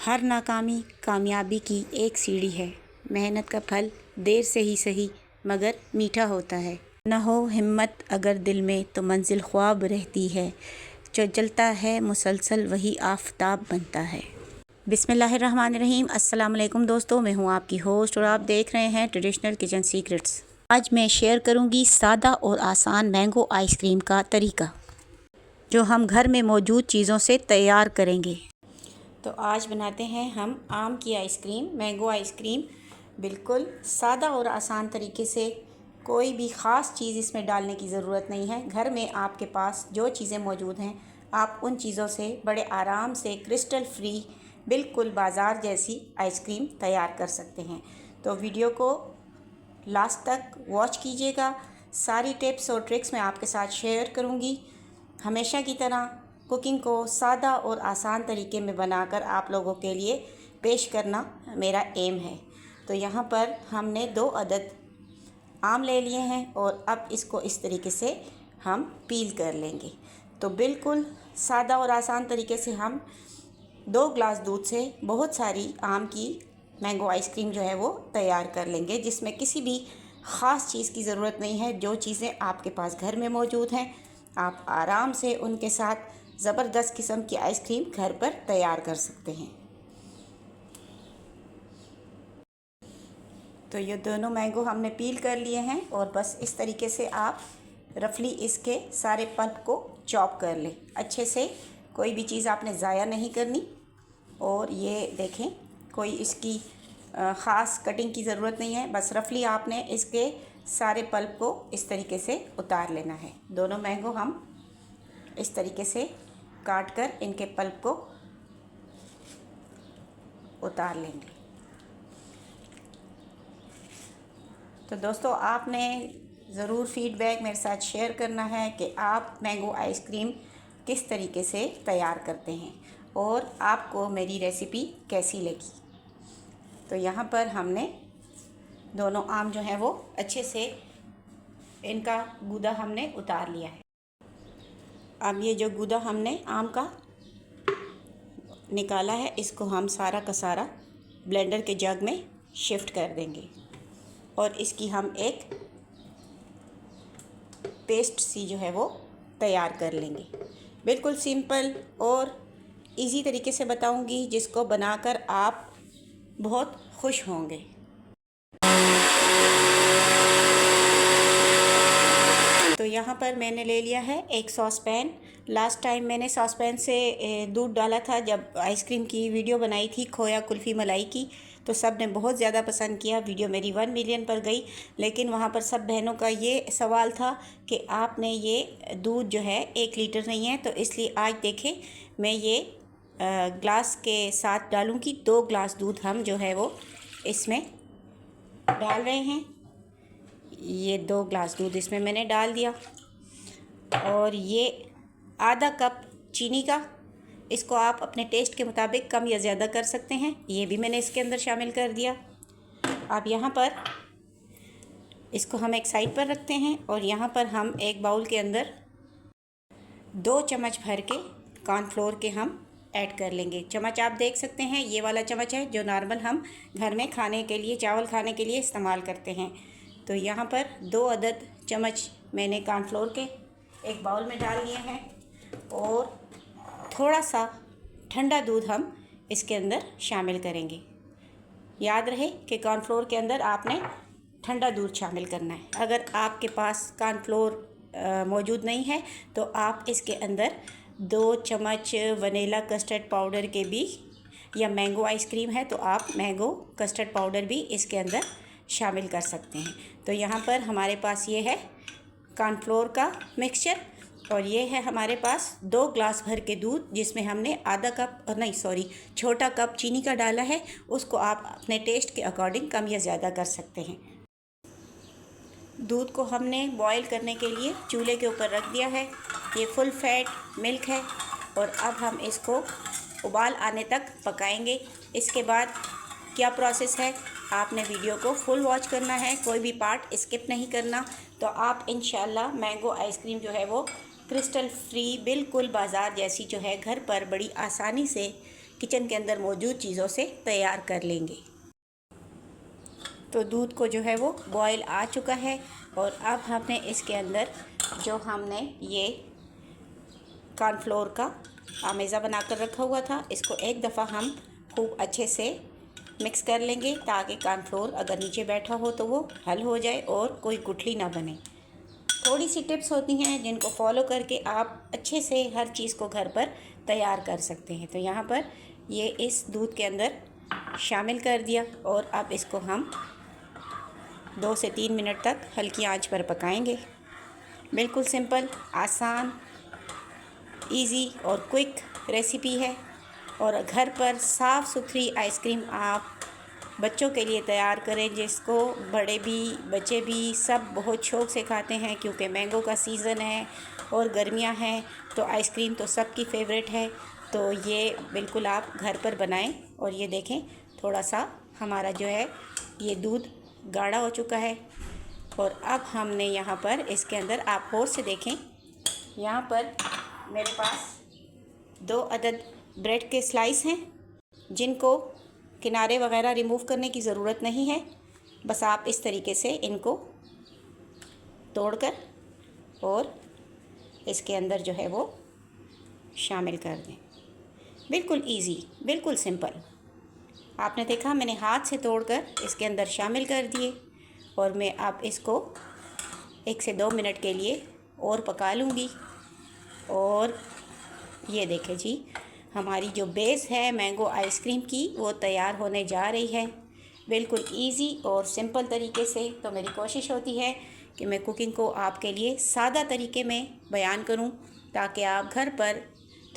हर नाकामी कामयाबी की एक सीढ़ी है। मेहनत का फल देर से ही सही मगर मीठा होता है। न हो हिम्मत अगर दिल में तो मंजिल ख्वाब रहती है। जो जलता है मुसलसल वही आफताब बनता है। बिस्मिल्लाहिर्रहमानिर्रहीम। अस्सलाम वालेकुम दोस्तों, मैं हूँ आपकी होस्ट और आप देख रहे हैं ट्रेडिशनल किचन सीक्रेट्स। आज मैं शेयर करूँगी सादा और आसान मैंगो आइसक्रीम का तरीका, जो हम घर में मौजूद चीज़ों से तैयार करेंगे। तो आज बनाते हैं हम आम की आइसक्रीम, मैंगो आइसक्रीम। बिल्कुल सादा और आसान तरीके से, कोई भी ख़ास चीज़ इसमें डालने की ज़रूरत नहीं है। घर में आपके पास जो चीज़ें मौजूद हैं, आप उन चीज़ों से बड़े आराम से क्रिस्टल फ्री, बिल्कुल बाज़ार जैसी आइसक्रीम तैयार कर सकते हैं। तो वीडियो को लास्ट तक वॉच कीजिएगा। सारी टिप्स और ट्रिक्स मैं आपके साथ शेयर करूँगी। हमेशा की तरह कुकिंग को सादा और आसान तरीके में बनाकर आप लोगों के लिए पेश करना मेरा एम है। तो यहाँ पर हमने 2 अदद आम ले लिए हैं और अब इसको इस तरीके से हम पील कर लेंगे। तो बिल्कुल सादा और आसान तरीके से हम 2 ग्लास दूध से बहुत सारी आम की मैंगो आइसक्रीम जो है वो तैयार कर लेंगे, जिसमें किसी भी ख़ास चीज़ की ज़रूरत नहीं है। जो चीज़ें आपके पास घर में मौजूद हैं, आप आराम से उनके साथ ज़बरदस्त किस्म की आइसक्रीम घर पर तैयार कर सकते हैं। तो ये दोनों मैंगो हमने पील कर लिए हैं और बस इस तरीके से आप रफली इसके सारे पल्प को चॉप कर लें अच्छे से। कोई भी चीज़ आपने ज़ाया नहीं करनी। और ये देखें, कोई इसकी ख़ास कटिंग की ज़रूरत नहीं है। बस रफली आपने इसके सारे पल्प को इस तरीके से उतार लेना है। दोनों मैंगो हम इस तरीके से काट कर इनके पल्प को उतार लेंगे। तो दोस्तों, आपने ज़रूर फीडबैक मेरे साथ शेयर करना है कि आप मैंगो आइसक्रीम किस तरीके से तैयार करते हैं और आपको मेरी रेसिपी कैसी लगी। तो यहाँ पर हमने दोनों आम जो हैं वो अच्छे से इनका गूदा हमने उतार लिया है। अब ये जो गूदा हमने आम का निकाला है, इसको हम सारा का सारा ब्लेंडर के जग में शिफ्ट कर देंगे और इसकी हम एक पेस्ट सी जो है वो तैयार कर लेंगे। बिल्कुल सिंपल और इजी तरीके से बताऊंगी, जिसको बनाकर आप बहुत खुश होंगे। तो यहाँ पर मैंने ले लिया है एक सॉस पैन। लास्ट टाइम मैंने सॉस पैन से दूध डाला था जब आइसक्रीम की वीडियो बनाई थी, खोया कुल्फ़ी मलाई की। तो सब ने बहुत ज़्यादा पसंद किया। वीडियो मेरी 1 मिलियन पर गई। लेकिन वहाँ पर सब बहनों का ये सवाल था कि आपने ये दूध जो है 1 लीटर नहीं है। तो इसलिए आज देखें, मैं ये ग्लास के साथ डालूँगी। 2 ग्लास दूध हम जो है वो इसमें डाल रहे हैं। ये 2 ग्लास दूध इसमें मैंने डाल दिया और ये आधा कप चीनी का, इसको आप अपने टेस्ट के मुताबिक कम या ज़्यादा कर सकते हैं, ये भी मैंने इसके अंदर शामिल कर दिया। अब यहाँ पर इसको हम एक साइड पर रखते हैं और यहाँ पर हम एक बाउल के अंदर 2 चम्मच भर के कॉर्नफ्लोर के हम ऐड कर लेंगे। चम्मच आप देख सकते हैं, ये वाला चम्मच है जो नॉर्मल हम घर में खाने के लिए, चावल खाने के लिए इस्तेमाल करते हैं। तो यहाँ पर 2 अदद चम्मच मैंने कॉर्नफ्लोर के एक बाउल में डाल लिए हैं और थोड़ा सा ठंडा दूध हम इसके अंदर शामिल करेंगे। याद रहे कि कॉर्नफ्लोर के अंदर आपने ठंडा दूध शामिल करना है। अगर आपके पास कॉर्नफ्लोर मौजूद नहीं है तो आप इसके अंदर 2 चम्मच वनीला कस्टर्ड पाउडर के भी, या मैंगो आइसक्रीम है तो आप मैंगो कस्टर्ड पाउडर भी इसके अंदर शामिल कर सकते हैं। तो यहाँ पर हमारे पास ये है कॉर्नफ्लोर का मिक्सचर और ये है हमारे पास 2 ग्लास भर के दूध, जिसमें हमने छोटा कप चीनी का डाला है। उसको आप अपने टेस्ट के अकॉर्डिंग कम या ज़्यादा कर सकते हैं। दूध को हमने बॉईल करने के लिए चूल्हे के ऊपर रख दिया है। ये फुल फैट मिल्क है और अब हम इसको उबाल आने तक पकाएंगे। इसके बाद क्या प्रोसेस है, आपने वीडियो को फुल वॉच करना है, कोई भी पार्ट स्किप नहीं करना। तो आप इंशाल्लाह मैंगो आइसक्रीम जो है वो क्रिस्टल फ्री, बिल्कुल बाज़ार जैसी जो है घर पर बड़ी आसानी से किचन के अंदर मौजूद चीज़ों से तैयार कर लेंगे। तो दूध को जो है वो बॉयल आ चुका है और अब हमने इसके अंदर जो हमने ये कॉर्नफ्लोर का आमेज़ा बनाकर रखा हुआ था, इसको एक दफ़ा हम खूब अच्छे से मिक्स कर लेंगे ताकि कॉर्नफ्लोर अगर नीचे बैठा हो तो वो हल हो जाए और कोई गुठली ना बने। थोड़ी सी टिप्स होती हैं जिनको फॉलो करके आप अच्छे से हर चीज़ को घर पर तैयार कर सकते हैं। तो यहाँ पर ये इस दूध के अंदर शामिल कर दिया और अब इसको हम 2 से 3 मिनट तक हल्की आंच पर पकाएंगे। बिल्कुल सिंपल, आसान, इजी और क्विक रेसिपी है और घर पर साफ़ सुथरी आइसक्रीम आप बच्चों के लिए तैयार करें, जिसको बड़े भी बच्चे भी सब बहुत शौक़ से खाते हैं क्योंकि मैंगो का सीज़न है और गर्मियां हैं तो आइसक्रीम तो सबकी फेवरेट है। तो ये बिल्कुल आप घर पर बनाएं। और ये देखें, थोड़ा सा हमारा जो है ये दूध गाढ़ा हो चुका है और अब हमने यहाँ पर इसके अंदर आप गौर से देखें, यहाँ पर मेरे पास 2 अदद ब्रेड के स्लाइस हैं जिनको किनारे वगैरह रिमूव करने की ज़रूरत नहीं है। बस आप इस तरीके से इनको तोड़कर और इसके अंदर जो है वो शामिल कर दें। बिल्कुल इजी, बिल्कुल सिंपल। आपने देखा मैंने हाथ से तोड़कर इसके अंदर शामिल कर दिए और मैं अब इसको 1 से 2 मिनट के लिए और पका लूँगी। और ये देखें जी, हमारी जो बेस है मैंगो आइसक्रीम की वो तैयार होने जा रही है, बिल्कुल इजी और सिंपल तरीके से। तो मेरी कोशिश होती है कि मैं कुकिंग को आपके लिए सादा तरीके में बयान करूं ताकि आप घर पर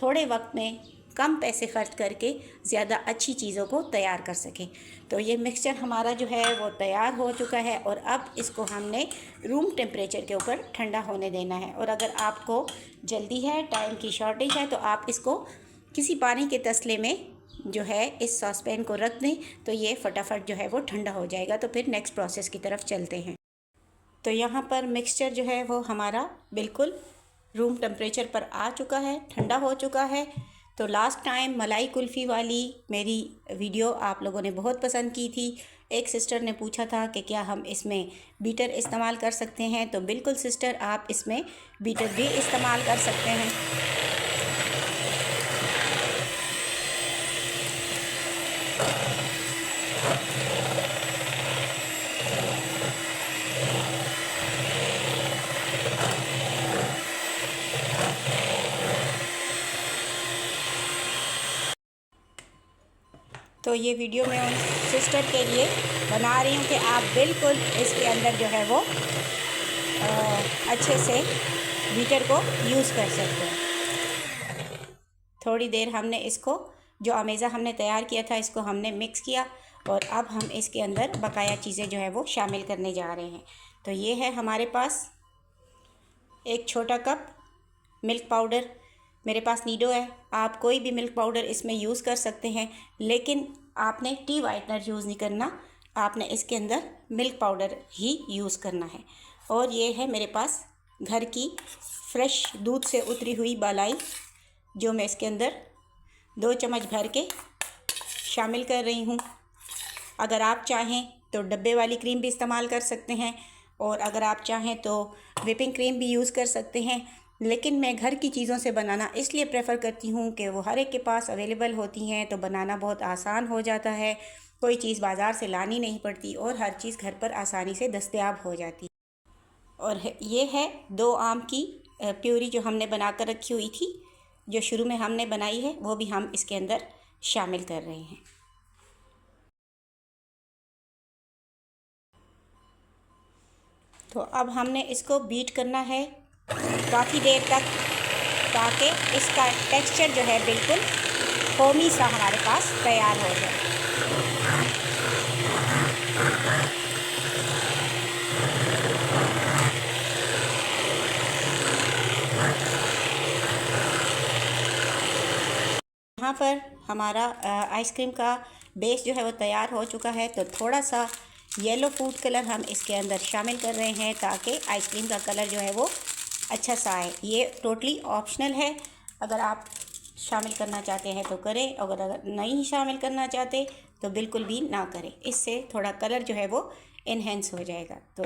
थोड़े वक्त में कम पैसे खर्च करके ज़्यादा अच्छी चीज़ों को तैयार कर सकें। तो ये मिक्सचर हमारा जो है वो तैयार हो चुका है और अब इसको हमने रूम टेम्परेचर के ऊपर ठंडा होने देना है। और अगर आपको जल्दी है, टाइम की शॉर्टेज है, तो आप इसको किसी पानी के तसले में जो है इस सॉसपैन को रख दें तो ये फटाफट जो है वो ठंडा हो जाएगा। तो फिर नेक्स्ट प्रोसेस की तरफ चलते हैं। तो यहाँ पर मिक्सचर जो है वो हमारा बिल्कुल रूम टेम्परेचर पर आ चुका है, ठंडा हो चुका है। तो लास्ट टाइम मलाई कुल्फ़ी वाली मेरी वीडियो आप लोगों ने बहुत पसंद की थी। एक सिस्टर ने पूछा था कि क्या हम इसमें बीटर इस्तेमाल कर सकते हैं। तो बिल्कुल सिस्टर, आप इसमें बीटर भी इस्तेमाल कर सकते हैं। तो ये वीडियो मैं उन सिस्टर के लिए बना रही हूँ कि आप बिल्कुल इसके अंदर जो है वो अच्छे से बीटर को यूज़ कर सकते हैं। थोड़ी देर हमने इसको जो अमेज़ा हमने तैयार किया था इसको हमने मिक्स किया और अब हम इसके अंदर बकाया चीज़ें जो है वो शामिल करने जा रहे हैं। तो ये है हमारे पास 1 छोटा कप मिल्क पाउडर, मेरे पास नीडो है, आप कोई भी मिल्क पाउडर इसमें यूज़ कर सकते हैं, लेकिन आपने टी वाइटनर यूज़ नहीं करना, आपने इसके अंदर मिल्क पाउडर ही यूज़ करना है। और ये है मेरे पास घर की फ्रेश दूध से उतरी हुई बालाई, जो मैं इसके अंदर 2 चम्मच भर के शामिल कर रही हूँ। अगर आप चाहें तो डब्बे वाली क्रीम भी इस्तेमाल कर सकते हैं और अगर आप चाहें तो व्हिपिंग क्रीम भी यूज़ कर सकते हैं, लेकिन मैं घर की चीज़ों से बनाना इसलिए प्रेफर करती हूँ कि वो हर एक के पास अवेलेबल होती हैं, तो बनाना बहुत आसान हो जाता है, कोई चीज़ बाज़ार से लानी नहीं पड़ती और हर चीज़ घर पर आसानी से दस्तयाब हो जाती। और ये है 2 आम की प्यूरी जो हमने बना कर रखी हुई थी, जो शुरू में हमने बनाई है, वो भी हम इसके अंदर शामिल कर रहे हैं। तो अब हमने इसको बीट करना है काफ़ी देर तक, ताकि इसका टेक्सचर जो है बिल्कुल फोमी सा हमारे पास तैयार हो जाए। यहाँ पर हमारा आइसक्रीम का बेस जो है वो तैयार हो चुका है। तो थोड़ा सा येलो फूड कलर हम इसके अंदर शामिल कर रहे हैं ताकि आइसक्रीम का कलर जो है वो अच्छा सा आए। ये टोटली ऑप्शनल है, अगर आप शामिल करना चाहते हैं तो करें, अगर नहीं शामिल करना चाहते तो बिल्कुल भी ना करें। इससे थोड़ा कलर जो है वो इन्हेंस हो जाएगा। तो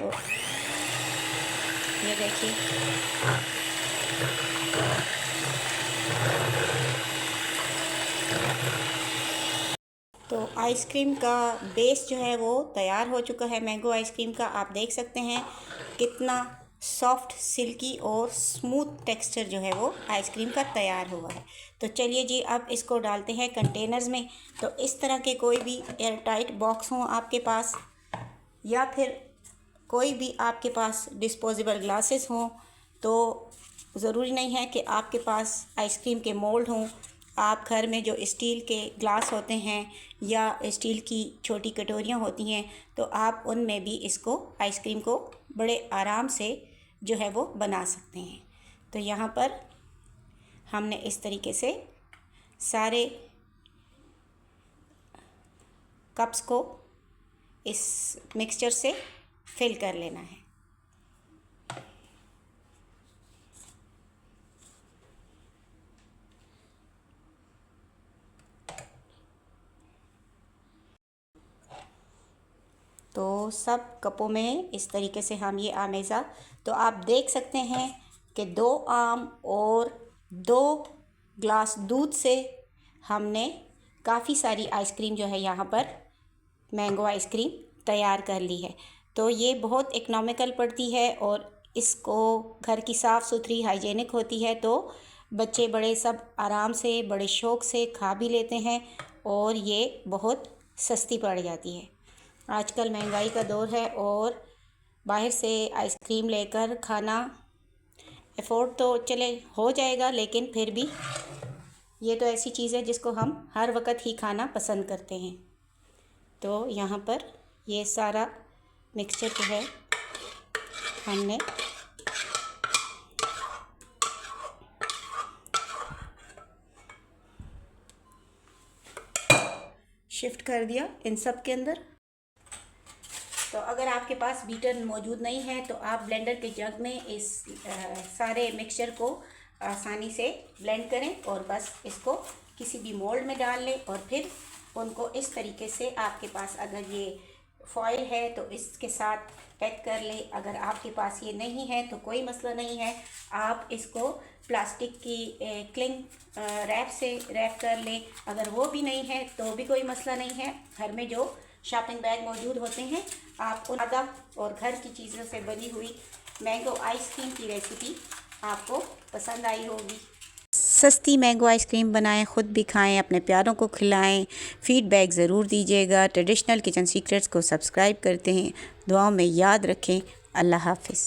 ये देखिए, तो आइसक्रीम का बेस जो है वो तैयार हो चुका है। मैंगो आइसक्रीम का आप देख सकते हैं कितना सॉफ्ट, सिल्की और स्मूथ टेक्सचर जो है वो आइसक्रीम का तैयार हुआ है। तो चलिए जी, अब इसको डालते हैं कंटेनर्स में। तो इस तरह के कोई भी एयर टाइट बॉक्स हों आपके पास, या फिर कोई भी आपके पास डिस्पोजेबल ग्लासेस हों, तो ज़रूरी नहीं है कि आपके पास आइसक्रीम के मोल्ड हों। आप घर में जो स्टील के ग्लास होते हैं या स्टील की छोटी कटोरियाँ होती हैं, तो आप उनमें भी इसको आइसक्रीम को बड़े आराम से जो है वो बना सकते हैं। तो यहाँ पर हमने इस तरीके से सारे कप्स को इस मिक्सचर से फिल कर लेना है। तो सब कपों में इस तरीके से हम ये आमेज़ा, तो आप देख सकते हैं कि 2 आम और 2 ग्लास दूध से हमने काफ़ी सारी आइसक्रीम जो है यहाँ पर मैंगो आइसक्रीम तैयार कर ली है। तो ये बहुत इकोनॉमिकल पड़ती है और इसको घर की साफ़ सुथरी हाइजेनिक होती है, तो बच्चे बड़े सब आराम से बड़े शौक़ से खा भी लेते हैं और ये बहुत सस्ती पड़ जाती है। आजकल महंगाई का दौर है और बाहर से आइसक्रीम लेकर खाना अफोर्ड तो चले हो जाएगा, लेकिन फिर भी ये तो ऐसी चीज़ है जिसको हम हर वक्त ही खाना पसंद करते हैं। तो यहाँ पर ये सारा मिक्सचर जो है हमने शिफ्ट कर दिया इन सब के अंदर। तो अगर आपके पास बीटर मौजूद नहीं है तो आप ब्लेंडर के जग में इस सारे मिक्सचर को आसानी से ब्लेंड करें और बस इसको किसी भी मोल्ड में डाल लें और फिर उनको इस तरीके से, आपके पास अगर ये फॉइल है तो इसके साथ पैक कर लें। अगर आपके पास ये नहीं है तो कोई मसला नहीं है, आप इसको प्लास्टिक की क्लिंग रैप से रैप कर लें। अगर वो भी नहीं है तो भी कोई मसला नहीं है, घर में जो शॉपिंग बैग मौजूद होते हैं, आप उन आदा और घर की चीज़ों से बनी हुई मैंगो आइसक्रीम की रेसिपी आपको पसंद आई होगी। सस्ती मैंगो आइसक्रीम बनाएं, ख़ुद भी खाएं, अपने प्यारों को खिलाएं। फ़ीडबैक ज़रूर दीजिएगा। ट्रेडिशनल किचन सीक्रेट्स को सब्सक्राइब करते हैं, दुआओं में याद रखें। अल्लाह हाफ़िज़।